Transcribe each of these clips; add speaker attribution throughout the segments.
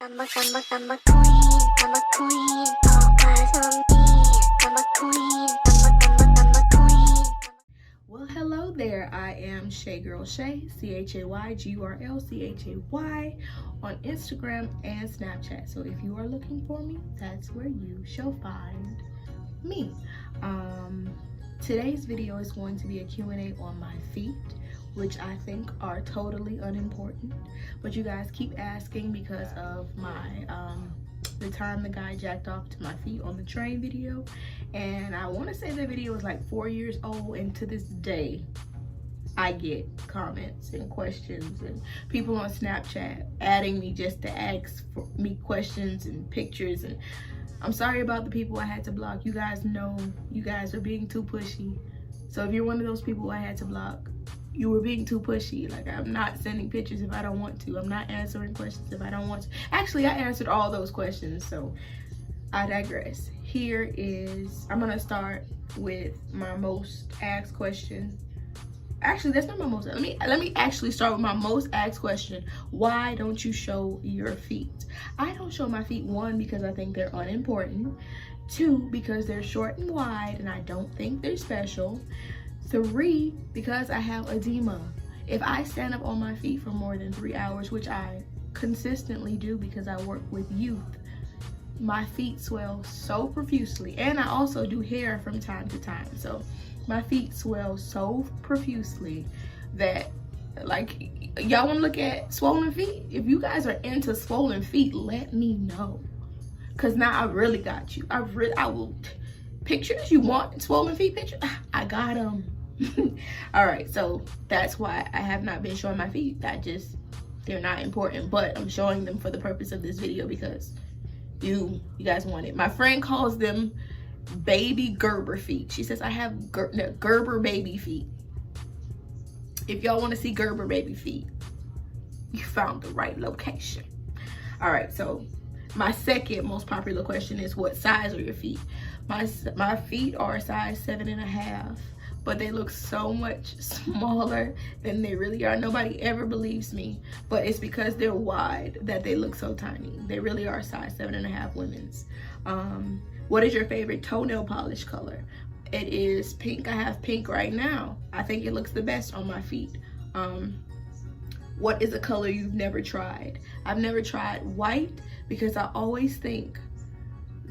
Speaker 1: I'm a queen, I'm a queen, all eyes on me. I'm a queen, I'm a queen.
Speaker 2: Well, hello there. I am Shay Girl Shay, CHAYGURLCHAY on Instagram and Snapchat. So if you are looking for me, that's where you shall find me. Today's video is going to be a Q&A on my feet, which I think are totally unimportant, but you guys keep asking because of my the time the guy jacked off to my feet on the train video, and I want to say the video is like 4 years old, and to this day I get comments and questions and people on Snapchat adding me just to ask for me questions and pictures. And I'm sorry about the people I had to block. You guys know you guys are being too pushy. So if you're one of those people I had to block, you were being too pushy. Like, I'm not sending pictures if I don't want to. I'm not answering questions if I don't want to. Actually, I answered all those questions, so I digress. Here is, I'm gonna start with my most asked question. Actually, that's not my most, let me actually start with my most asked question. Why don't you show your feet? I don't show my feet, one, because I think they're unimportant. Two, because they're short and wide and I don't think they're special. Three, because I have edema. If I stand up on my feet for more than 3 hours, which I consistently do because I work with youth, my feet swell so profusely. And I also do hair from time to time. So my feet swell so profusely that, like, y'all want to look at swollen feet? If you guys are into swollen feet, let me know. Cause now I really got you. I will. Pictures you want, swollen feet pictures, I got them. All right, so that's why I have not been showing my feet. They're not important, but I'm showing them for the purpose of this video because you guys want it. My friend calls them baby Gerber feet. She says I have Gerber baby feet. If y'all want to see Gerber baby feet, you found the right location. All right, so my second most popular question is, what size are your feet? My feet are a size 7.5, but they look so much smaller than they really are. Nobody ever believes me, but it's because they're wide that they look so tiny. They really are size 7.5 women's. What is your favorite toenail polish color? It is pink. I have pink right now. I think it looks the best on my feet. What is a color you've never tried? I've never tried white because I always think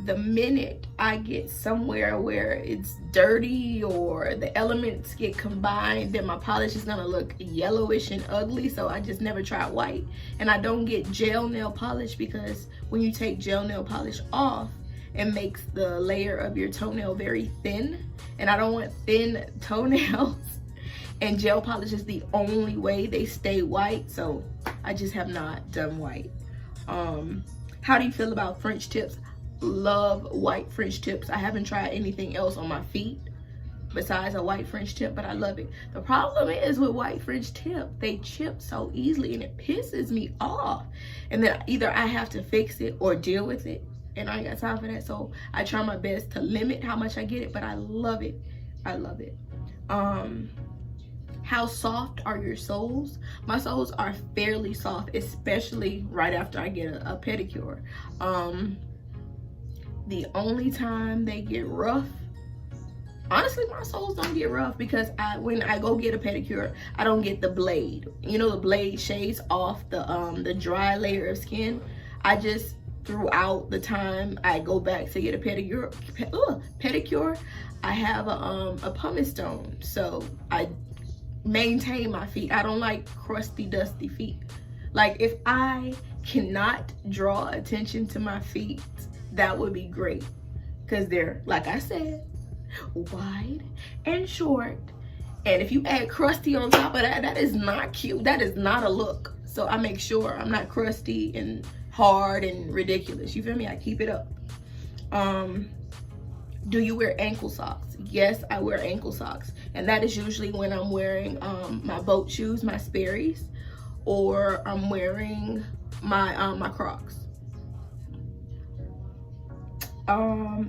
Speaker 2: the minute I get somewhere where it's dirty or the elements get combined, then my polish is gonna look yellowish and ugly. So I just never tried white. And I don't get gel nail polish because when you take gel nail polish off, it makes the layer of your toenail very thin. And I don't want thin toenails. And gel polish is the only way they stay white. So I just have not done white. How do you feel about French tips? Love white French tips. I haven't tried anything else on my feet besides a white French tip, but I love it. The problem is with white French tip, they chip so easily and it pisses me off. And then either I have to fix it or deal with it, and I ain't got time for that. So I try my best to limit how much I get it, but I love it. I love it. How soft are your soles? My soles are fairly soft, especially right after I get a pedicure. The only time they get rough, honestly, my soles don't get rough because when I go get a pedicure, I don't get the blade. You know, the blade shaves off the dry layer of skin. I just, throughout the time I go back to get a pedicure, I have a pumice stone, so I maintain my feet. I don't like crusty, dusty feet. Like, if I cannot draw attention to my feet, that would be great, because they're, like I said, wide and short. And if you add crusty on top of that, that is not cute. That is not a look. So I make sure I'm not crusty and hard and ridiculous. You feel me? I keep it up. Do you wear ankle socks? Yes, I wear ankle socks. And that is usually when I'm wearing my boat shoes, my Sperry's, or I'm wearing my Crocs.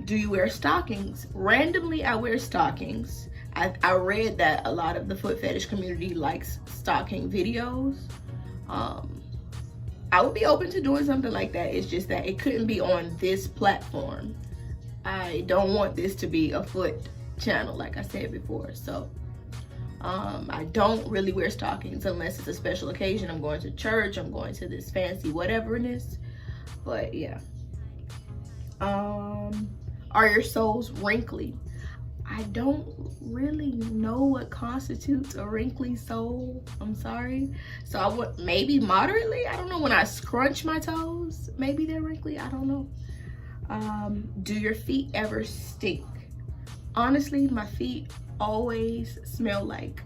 Speaker 2: Do you wear stockings? Randomly, I wear stockings. I read that a lot of the foot fetish community likes stocking videos. I would be open to doing something like that. It's just that it couldn't be on this platform. I don't want this to be a foot channel, like I said before. So I don't really wear stockings unless it's a special occasion. I'm going to church, I'm going to this fancy whatever it is. But yeah. Are your soles wrinkly? I don't really know what constitutes a wrinkly sole. I'm sorry. So I would maybe moderately. I don't know, when I scrunch my toes, maybe they're wrinkly. I don't know. Do your feet ever stink? Honestly, my feet always smell like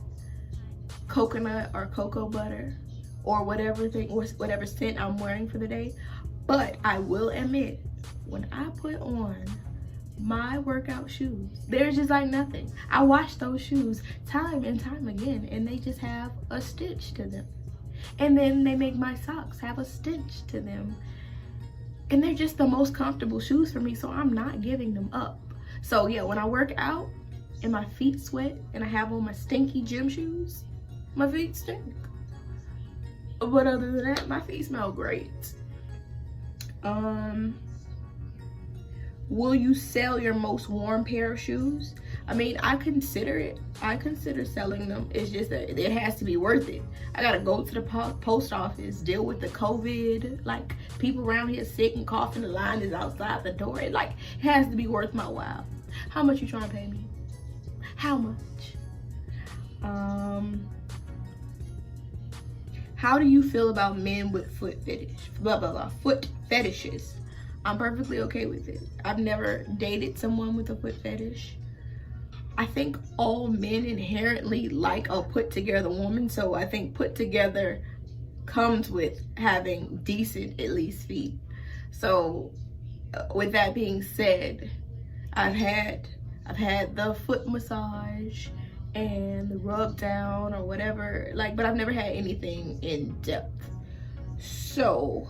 Speaker 2: coconut or cocoa butter or whatever scent I'm wearing for the day. But I will admit, when I put on my workout shoes, they're just like nothing. I wash those shoes time and time again, and they just have a stitch to them. And then they make my socks have a stitch to them. And they're just the most comfortable shoes for me, so I'm not giving them up. So yeah, when I work out and my feet sweat and I have on my stinky gym shoes, my feet stink. But other than that, my feet smell great. Will you sell your most worn pair of shoes? I mean, I consider it. I consider selling them. It's just that it has to be worth it. I gotta go to the post office, deal with the COVID, like people around here sick and coughing, the line is outside the door. It has to be worth my while. How much you trying to pay me? How much? How do you feel about men with foot fetishes? I'm perfectly okay with it. I've never dated someone with a foot fetish. I think all men inherently like a put together woman, so I think put together comes with having decent, at least, feet. So with that being said, I've had the foot massage and the rub down or whatever, but I've never had anything in depth. So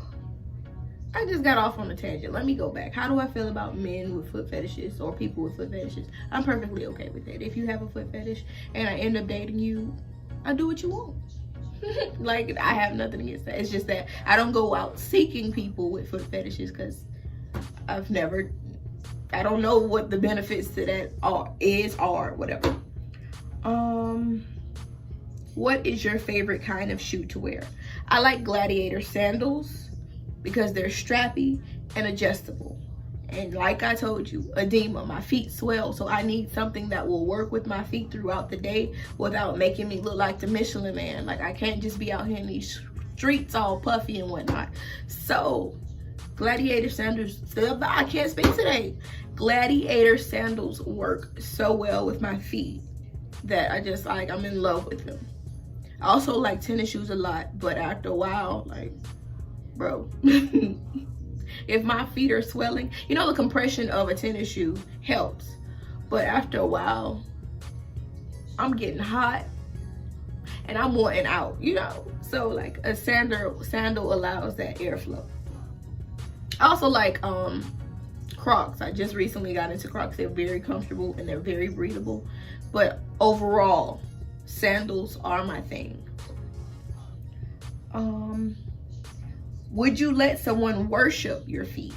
Speaker 2: I just got off on a tangent. Let me go back. How do I feel about men with foot fetishes or people with foot fetishes? I'm perfectly okay with it. If you have a foot fetish and I end up dating you, I do what you want. I have nothing against that. It's just that I don't go out seeking people with foot fetishes because I don't know what the benefits to that are, whatever. What is your favorite kind of shoe to wear? I like gladiator sandals because they're strappy and adjustable. And like I told you, edema, my feet swell, so I need something that will work with my feet throughout the day without making me look like the Michelin Man. I can't just be out here in these streets all puffy and whatnot. So gladiator sandals, I can't speak today. Gladiator sandals work so well with my feet that I'm in love with them. I also like tennis shoes a lot, but after a while, bro, if my feet are swelling, the compression of a tennis shoe helps, but after a while, I'm getting hot and I'm wanting out, So a sandal allows that airflow. I also like Crocs. I just recently got into Crocs. They're very comfortable and they're very breathable, but overall, sandals are my thing. Would you let someone worship your feet?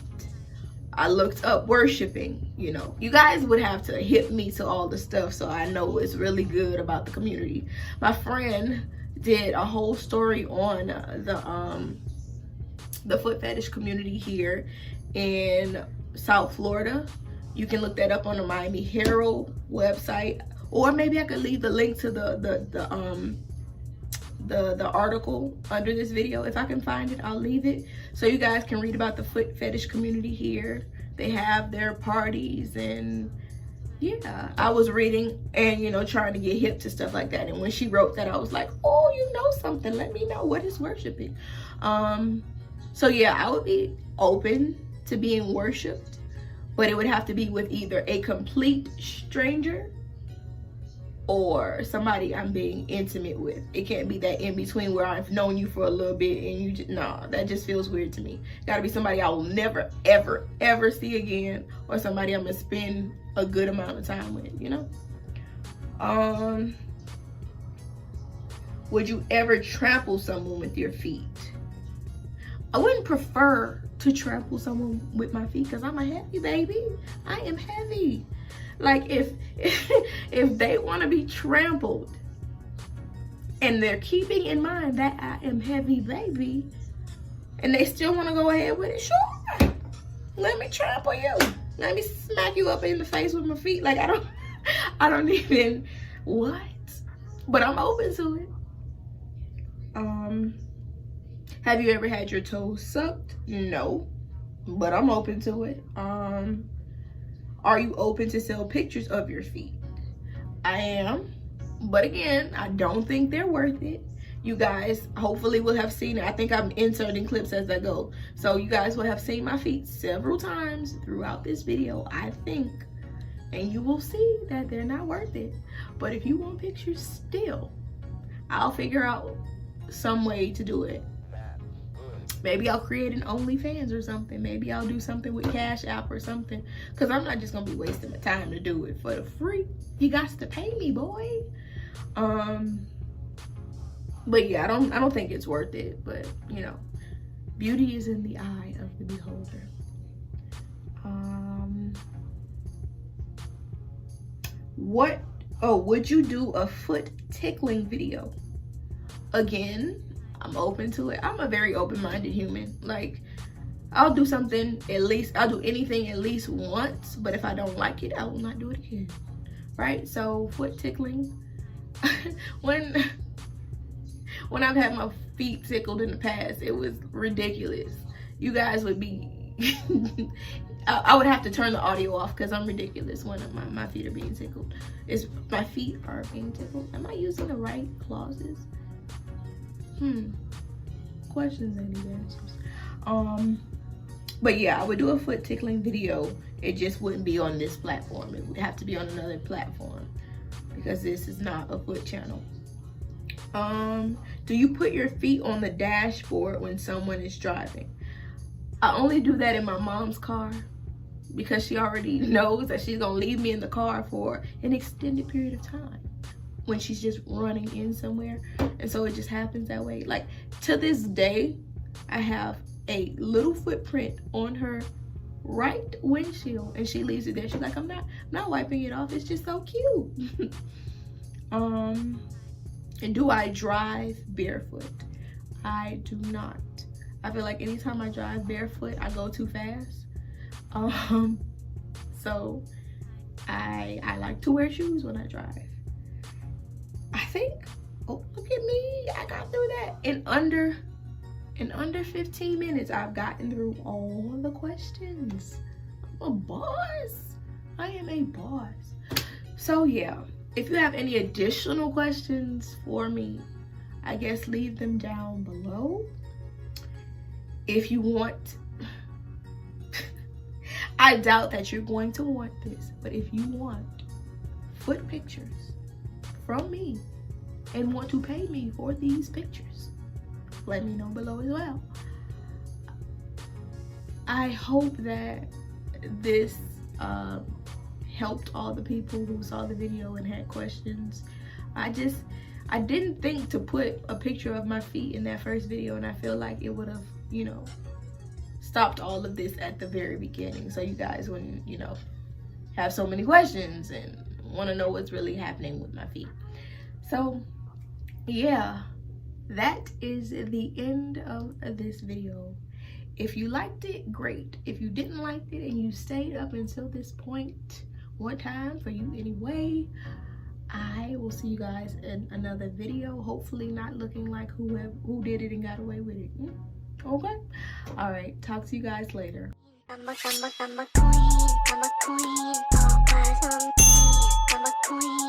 Speaker 2: I looked up worshiping, You guys would have to hit me to all the stuff so I know it's really good about the community. My friend did a whole story on the foot fetish community here in South Florida. You can look that up on the Miami Herald website, or maybe I could leave the link to the article under this video. If I can find it, I'll leave it so you guys can read about the foot fetish community here. They have their parties, and yeah, I was reading and trying to get hip to stuff like that. And when she wrote that, I was like, oh, you know something, let me know. What is worshiping? So yeah, I would be open to being worshiped, but it would have to be with either a complete stranger or somebody I'm being intimate with. It can't be that in between where I've known you for a little bit and that just feels weird to me. Gotta be somebody I will never, ever, ever see again, or somebody I'm gonna spend a good amount of time with, Would you ever trample someone with your feet? I wouldn't prefer to trample someone with my feet because I'm a heavy baby. I am heavy. Like if they want to be trampled and they're keeping in mind that I am heavy baby and they still want to go ahead with it, sure. Let me trample you. Let me smack you up in the face with my feet. Like I don't even what? But I'm open to it. Have you ever had your toes sucked? No, but I'm open to it. Are you open to sell pictures of your feet? I am, but again, I don't think they're worth it. You guys hopefully will have seen it. I think I'm inserting clips as I go. So you guys will have seen my feet several times throughout this video, I think. And you will see that they're not worth it. But if you want pictures still, I'll figure out some way to do it. Maybe I'll create an OnlyFans or something. Maybe I'll do something with Cash App or something. Because I'm not just going to be wasting my time to do it for the free. You got to pay me, boy. But yeah, I don't think it's worth it. But, you know, beauty is in the eye of the beholder. Would you do a foot tickling video? Again, I'm open to it. I'm a very open-minded human. Like, I'll do something I'll do anything at least once, but if I don't like it, I will not do it again. Right? So foot tickling. when I've had my feet tickled in the past, it was ridiculous. You guys would be I would have to turn the audio off because I'm ridiculous when my feet are being tickled. My feet are being tickled. Am I using the right clauses? Questions I need answers. But yeah, I would do a foot tickling video. It just wouldn't be on this platform. It would have to be on another platform because this is not a foot channel. Do you put your feet on the dashboard when someone is driving? I only do that in my mom's car because she already knows that she's gonna leave me in the car for an extended period of time when she's just running in somewhere. And so it just happens that way. Like, to this day, I have a little footprint on her right windshield and she leaves it there. She's like, I'm not wiping it off. It's just so cute. And do I drive barefoot? I do not. I feel like anytime I drive barefoot, I go too fast. So I like to wear shoes when I drive. I think, oh, look at me, I got through that. In under 15 minutes, I've gotten through all the questions. I'm a boss. I am a boss. So yeah, if you have any additional questions for me, I guess leave them down below. If you want, I doubt that you're going to want this, but if you want foot pictures from me and want to pay me for these pictures, let me know below as well. I hope that this helped all the people who saw the video and had questions. I didn't think to put a picture of my feet in that first video, and I feel like it would have, you know, stopped all of this at the very beginning, so you guys wouldn't, you know, have so many questions and want to know what's really happening with my feet. So yeah, that is the end of this video. If you liked it, great. If you didn't like it and you stayed up until this point, one time for you anyway. I will see you guys in another video, hopefully not looking like who did it and got away with it. Okay, all right, talk to you guys later.
Speaker 1: I'm a queen, all eyes on me. I'm a queen.